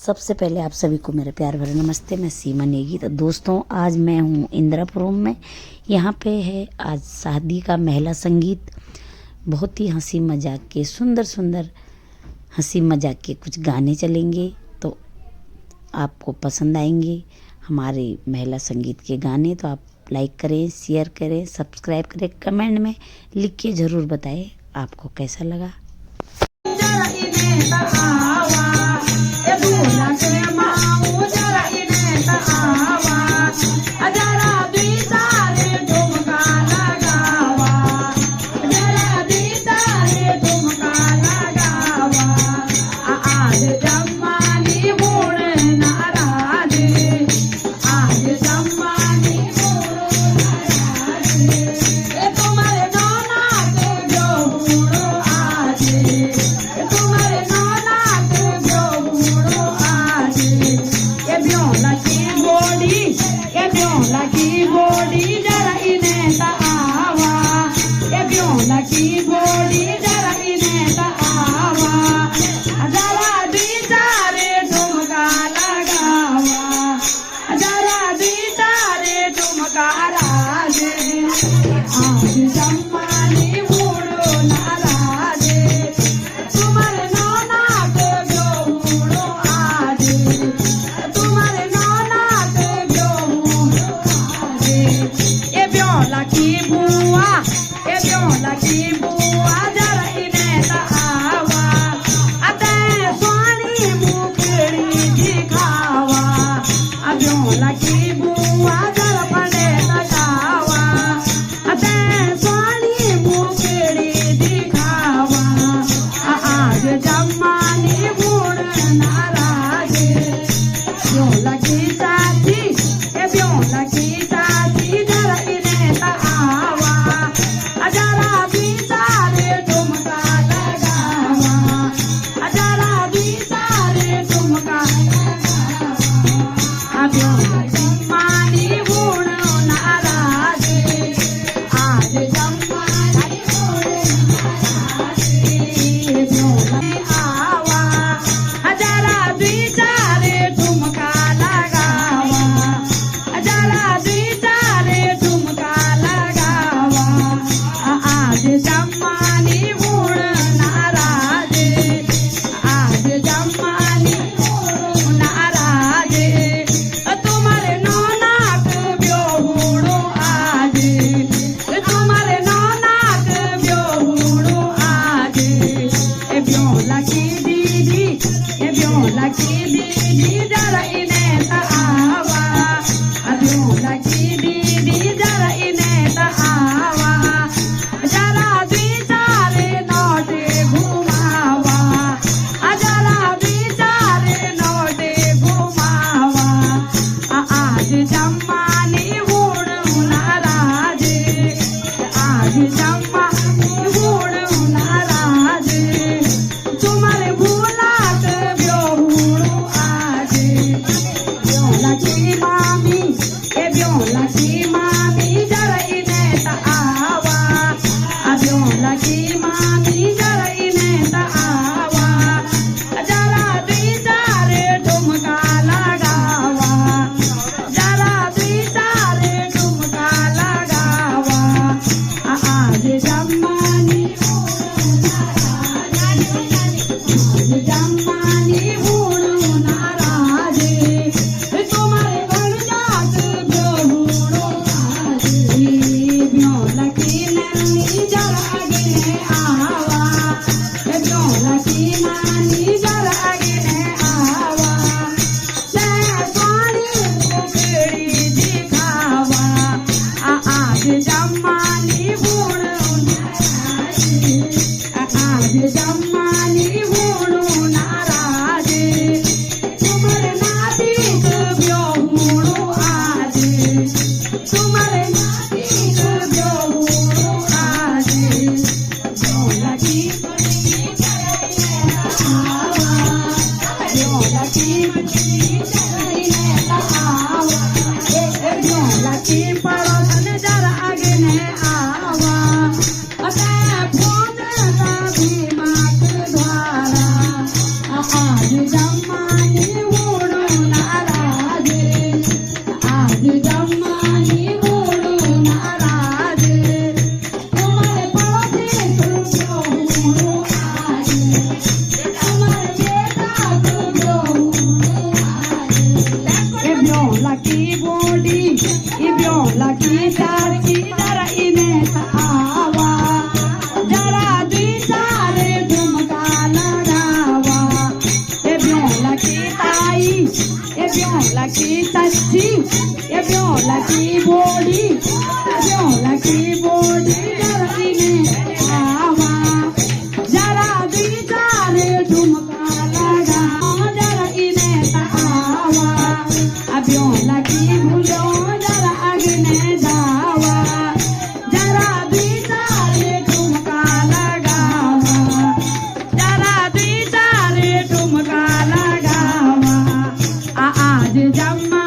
सबसे पहले आप सभी को मेरा प्यार भरा नमस्ते। मैं सीमा नेगी। तो दोस्तों, आज मैं हूँ इंदिरापुरम में। यहाँ पे है आज शादी का महिला संगीत। बहुत ही हंसी मजाक के सुंदर सुंदर हंसी मजाक के कुछ गाने चलेंगे, तो आपको पसंद आएंगे हमारे महिला संगीत के गाने। तो आप लाइक करें, शेयर करें, सब्सक्राइब करें, कमेंट में लिख के ज़रूर बताएं आपको कैसा लगा। आज जमाने साची जरा इन्हें आवा जरा दी सारे ठुमका लगावा ये ब्योला की ताई ये ब्योला की सच्ची ये ब्योला की बोली ब्योला की बोली जरा इन्हें आवा जरा दी सारे ठुमका लगावा जरा इन्हें आवा ब्योला की भूलो जरा अग्ने जावा जरा दी सारे ठुमका लगावा जरा दी सारे ठुमका लगावा आज जम्मा